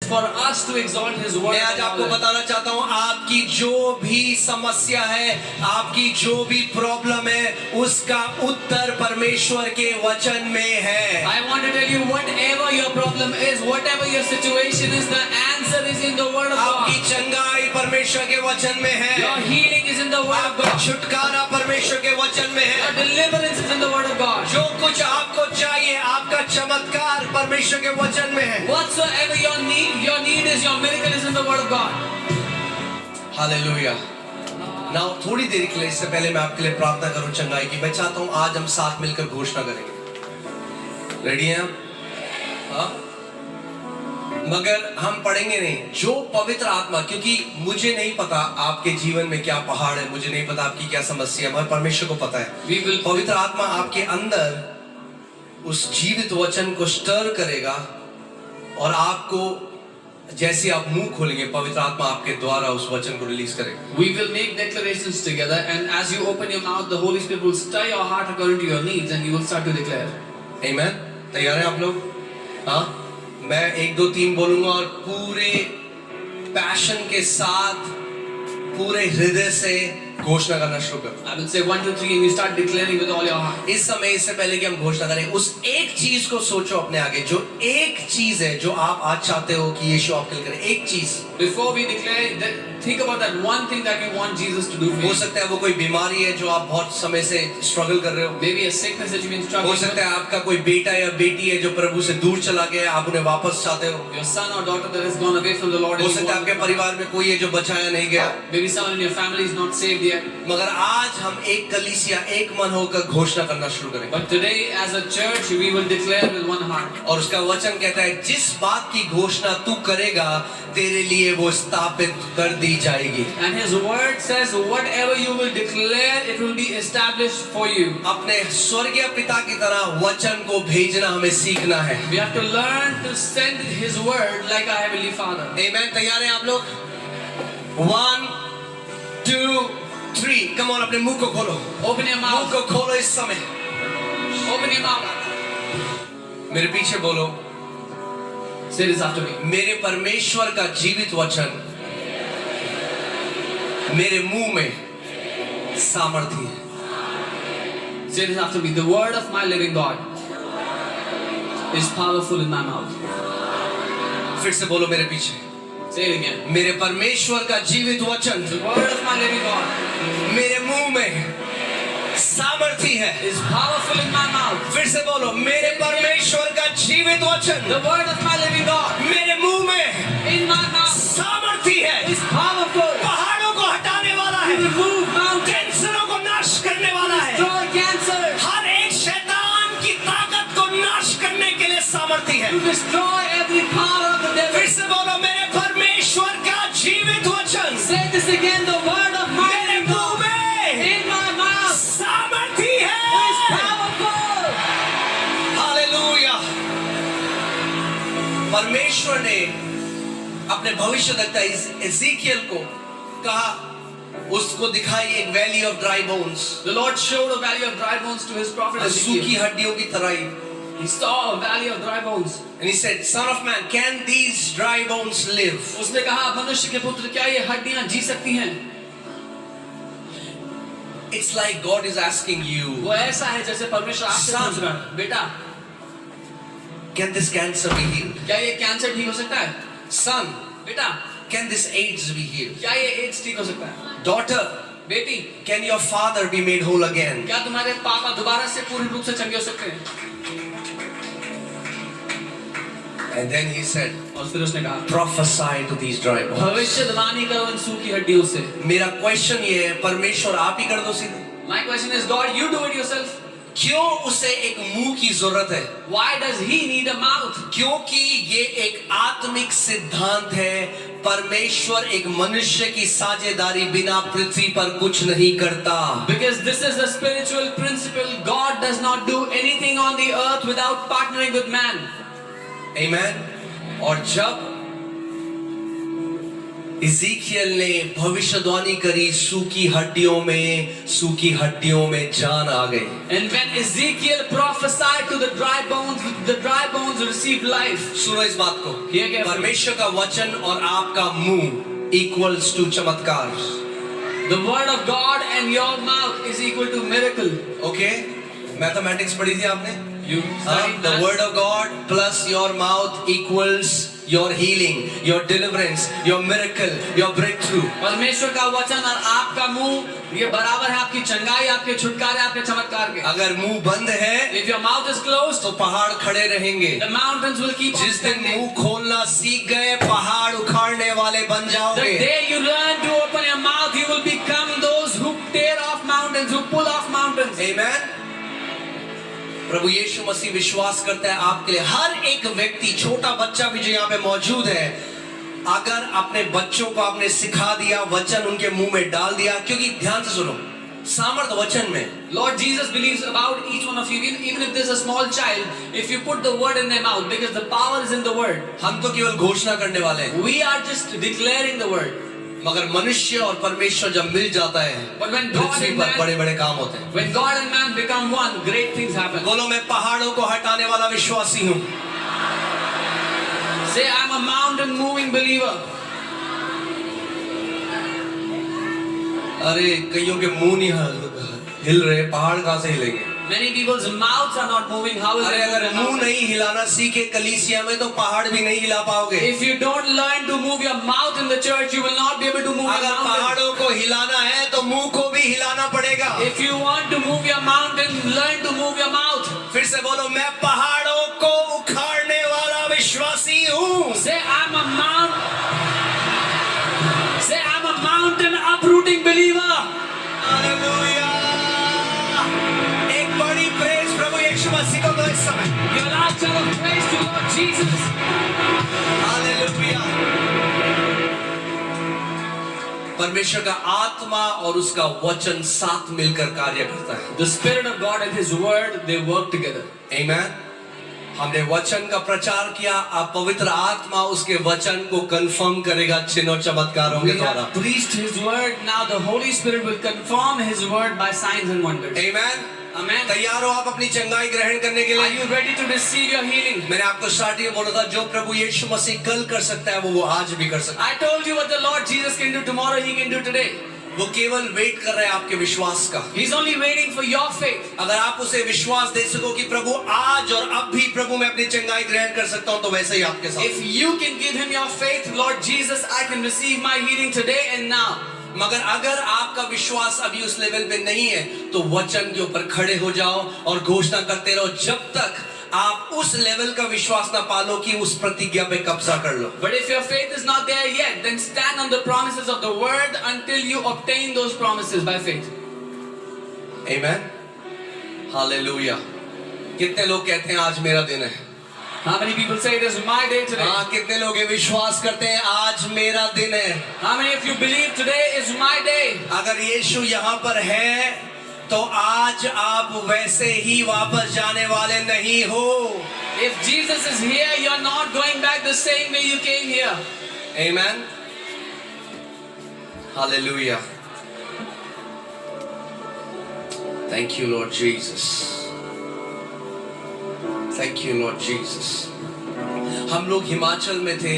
for us to exalt His word. मैं आज आपको बताना चाहता हूँ, आपकी जो भी समस्या है, आपकी जो भी प्रॉब्लम है, उसका उत्तर परमेश्वर के वचन में है. I want to tell you, whatever your problem is, whatever your situation is, the answer is in the word of आपकी God. चंगाई परमेश्वर के वचन में है. Your healing is in the word of आपका God. छुटकारा परमेश्वर के वचन में Your है. deliverance is in the word of God. जो कुछ आपको चाहिए, आपका चमत्कार परमेश्वर के वचन में है. Whatsoever your need is, your miracle is in the word of God. Hallelujah. Now थोड़ी देर के लिए, इससे पहले मैं आपके लिए प्रार्थना करूं चंगाई की, मैं चाहता हूं आज हम साथ मिलकर घोषणा करेंगे. रेडी हैं आप? हाँ? मगर हम पढ़ेंगे नहीं. जो पवित्र आत्मा, क्योंकि मुझे नहीं पता आपके जीवन में क्या पहाड़ है, मुझे नहीं पता आपकी क्या समस्या है, मगर परमेश्वर को पता है. पवित्र आत्मा आपके अंदर उस जीवित वचन को स्टर करेगा और आपको, जैसे आप मुंह खोलेंगे, पवित्र आत्मा आपके द्वारा उस वचन को रिलीज करेगा. We will make declarations together, and as you open your mouth, the Holy Spirit will stir your heart according to your needs, and you will start to declare. Amen. तैयार हैं आप लोग? हाँ, मैं 1 2 3 बोलूंगा और पूरे पैशन के साथ, पूरे हृदय से घोषणा करना शुरू करो. I will say 1 2 3 and you start declaring with all your heart. इस समय, इससे पहले कि हम घोषणा करें, उस एक चीज को सोचो अपने आगे, जो एक चीज है जो आप आज चाहते हो कि यीशु आपके लिए करे. एक चीज. Before we declare, think about that one thing that you want Jesus to do for हो you. सकता है वो कोई बीमारी है जो आप बहुत समय से स्ट्रगल कर रहे हो. Maybe a sickness that you've been हो struggling with. सकता है आपका कोई बेटा या बेटी है जो प्रभु से दूर चला गया, आप उन्हें वापस चाहते हो. Your son or daughter that has gone away from the Lord. हो and you सकता है want आपके to come. परिवार में कोई है जो बचाया नहीं गया. Maybe someone in your family is not saved yet. मगर आज हम एक कलीसिया, एक मन होकर घोषणा करना शुरू करेंगे. But today, as a church, we will declare with one heart. और उसका वचन कहता है, जिस बात की घोषणा तू करेगा, तेरे लिए वो स्थापित कर दी जाएगी. And His word says, whatever you will declare, it will be established for you. अपने स्वर्गीय पिता की तरह वचन को भेजना हमें सीखना है. We have to learn to send His word like our Heavenly Father. आमेन. तैयार हैं आप लोग? 1 2 3. कम ऑन, अपने मुंह को खोलो. Open your मुंह mouth. को खोलो इस समय. Open your mouth. मेरे पीछे बोलो. Say this after me. मेरे परमेश्वर का जीवित वचन मेरे मुंह में सामर्थ्य है. Say this after me. The word of my living God is powerful in my mouth. फिर से बोलो मेरे पीछे. Say it again. मेरे परमेश्वर का जीवित वचन The word of my living God मेरे मुंह में सामर्थ्य है. is powerful in my mouth. फिर से बोलो, मेरे परमेश्वर का जीवित वचन The word of my living God मेरे मुंह में in my mouth सामर्थ्य है. is powerful. पहाड़ों को हटाने वाला है. Remove mountains. कैंसरों को नाश करने वाला है. Destroy cancer. हर एक शैतान की ताकत को नाश करने के लिए सामर्थ्य है. To destroy every power of the devil. फिर से बोलो, मेरे परमेश्वर का जीवित वचन Say this again. The word of my मेरे living मुंह God में in my mouth सामर्थ्य is है. powerful. हालेलुया. परमेश्वर ने अपने भविष्यद्वक्ता एजेकियल को कहा, उसको दिखाई एक valley of dry bones. The Lord showed a valley of dry bones to His prophet सूखी Ezekiel. हड्डियों की तरह. He saw a valley of dry bones. And he said, Son of man, can these dry bones live? उसने कहा, मनुष्य के पुत्र, क्या ये हड्डियां जी सकती हैं? It's like God is asking you, वो ऐसा है जैसे परमेश्वर आपसे Son. पूछ रहा है, बेटा, can this cancer be healed? क्या ये कैंसर ठीक हो सकता है? Son, बेटा, can this AIDS be healed? क्या ये एड्स ठीक हो सकता है? Daughter, बेटी, can your father be made whole again? क्या तुम्हारे पापा दोबारा से पूर्ण रूप से चंगे हो सकते हैं? And then he said, और फिर उसने कहा, prophesy to these dry bones. भविष्यवाणी करो इन सूखी हड्डियों से. मेरा क्वेश्चन ये है, परमेश्वर आप ही कर दो सीधे. My question is, God, you do it yourself. क्यों उसे एक मुंह की जरूरत है? Why does He need a mouth? क्योंकि ये एक आत्मिक सिद्धांत है. परमेश्वर एक मनुष्य की साझेदारी बिना पृथ्वी पर कुछ नहीं करता. Because this is a spiritual principle. God does not do anything on the earth without partnering with man. Amen. और जब इज़ीकियल ने भविष्यवाणी करी, सूखी हड्डियों में जान आ गई। And when Ezekiel prophesied to the dry bones received life. सुनो इस बात को, Hear carefully. परमेश्वर का वचन और आपका मुंह इक्वल्स टू चमत्कार। The word of God and your mouth is equal to miracle. Okay, mathematics पढ़ी थी आपने? You studied The that. word of God plus your mouth equals your healing, your deliverance, your miracle, your breakthrough. परमेश्वर का वचन और आपका मुंह ये बराबर है आपकी चंगाई, आपके छुटकारे, आपके चमत्कार के। अगर मुंह बंद है If your mouth is closed, तो पहाड़ खड़े रहेंगे। the mountains will keep on जिस दिन standing. मुंह खोलना सीख गए, पहाड़ उखाड़ने वाले बन The जाओगे। day you learn to open your mouth, you will become those who tear off mountains, who pull off mountains. Amen. प्रभु यीशु मसीह विश्वास करता है आपके लिए हर एक व्यक्ति, छोटा बच्चा भी जो यहाँ पे मौजूद है, अगर अपने बच्चों को आपने सिखा दिया, वचन उनके मुंह में डाल दिया, क्योंकि ध्यान से सुनो, सामर्थ वचन में। Lord Jesus believes about each one of you, even if there's a small child, if you put the word in their mouth, because the power is in the word. हम तो केवल घोषणा करने वाले हैं, We are just declaring the word. मगर मनुष्य और परमेश्वर जब मिल जाता है, But when God Prithvi and पर man, बड़े बड़े काम होते हैं। when God and man become one, great things happen. बोलो, मैं पहाड़ों को हटाने वाला विश्वासी हूँ। Say, I'm a mountain moving believer. अरे कईयों के मुंह नहीं हिल रहे, पहाड़ कहाँ से हिलेंगे? Many people's mouths are not moving. How is अरे it अगर moving? मुंह नहीं हिलाना सीखे कलीसिया में, तो पहाड़ भी नहीं हिला पाओगे। If you don't learn to move your mouth in the church, you will not be able to move your अगर mountain. पहाड़ों को हिलाना है तो मुंह को भी हिलाना पड़ेगा। If you want to move your mountain, learn to move your mouth. फिर से बोलो, मैं पहाड़ों को उखाड़ने वाला विश्वासी हूँ। Say, I'm a mountain uprooting believer. Hallelujah. एक बड़ी प्रेज प्रभु यीशु मसीह को दो इस समय। Your last shout of praise to Lord Jesus. Hallelujah. परमेश्वर का आत्मा और उसका वचन साथ मिलकर कार्य करता है। The Spirit of God and His Word, they work together. आमेन। हमने वचन का प्रचार किया, अब पवित्र आत्मा उसके वचन को कंफर्म करेगा चिन्ह और चमत्कारों के We द्वारा। have preached His Word. Now the Holy Spirit will confirm His Word by signs and wonders. Amen. Amen. तैयार हो आप अपनी चंगाई ग्रहण करने के Are लिए? you ready to receive your healing? मैंने आपको स्टार्टिंग में बोला था, जो प्रभु यीशु मसीह कल कर सकता है वो आज भी कर सकता I told you what the Lord Jesus can do tomorrow, He can do today. है। वो केवल वेट कर रहा है आपके विश्वास का। He's only waiting for your faith. अगर आप उसे विश्वास दे सको कि प्रभु आज और अब भी प्रभु मैं अपनी चंगाई ग्रहण कर सकता हूँ, तो वैसे ही आपके साथ। If you can give Him your faith, Lord Jesus, I can receive my healing today and now. मगर अगर आपका विश्वास अभी उस लेवल पे नहीं है, तो वचन के ऊपर खड़े हो जाओ और घोषणा करते रहो जब तक आप उस लेवल का विश्वास ना पालो कि उस प्रतिज्ञा पे कब्जा कर लो। But if your faith is not there yet, then stand on the promises of the Word until you obtain those promises by faith. Amen. Hallelujah. कितने लोग कहते हैं आज मेरा दिन है? How many people say it is my day today? हाँ, कितने लोग ये विश्वास करते हैं आज मेरा दिन है? How many of you believe today is my day? अगर यीशु यहाँ पर है तो आज आप वैसे ही वापस जाने वाले नहीं हो। If Jesus is here, you're not going back the same way you came here. Amen. Hallelujah. Thank you Lord Jesus. Thank you Lord Jesus. हम लोग हिमाचल में थे,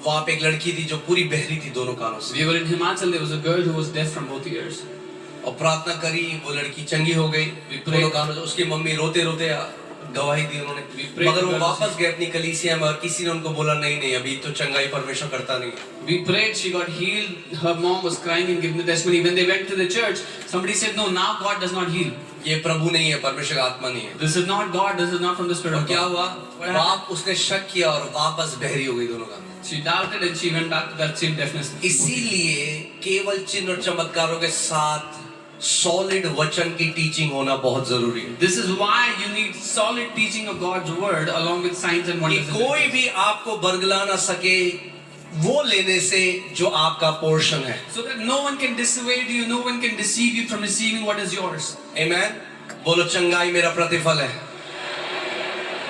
वहाँ पे एक लड़की थी जो पूरी बहरी थी दोनों कानों से। We were in Himachal. There was a girl who was deaf from both ears. और प्रार्थना करी, वो लड़की चंगी हो गई दोनों कानों से। उसकी मम्मी रोते रोते गवाही दी उन्होंने, मगर वो वापस गए अपनी कलीसिया में और किसी ने उनको बोला नहीं नहीं अभी तो चंगाई परमेश्वर करता नहीं। We prayed, she got healed. Her mom was crying and giving the testimony. When they went to the church, somebody said, no, now God does not heal. ये प्रभु नहीं है, परमेश्वर का आत्मा नहीं है। This is not God, this is not from the Spirit और of क्या God. हुआ? What happened? बाप उसने शक किया और वापस बहरी हो गई दोनों कानों। She doubted and she went back to that same deafness. इसीलिए केवल चिन्ह और चमत्कारों के साथ सॉलिड वचन की टीचिंग होना बहुत जरूरी है। This is why you need solid teaching of God's word along with signs and कि wonders. कोई भी आपको बरगला ना सके वो लेने से जो आपका पोर्शन है। So that no one can dissuade you, no one can deceive you from receiving what is yours. आमेन। बोलो, चंगाई मेरा प्रतिफल है।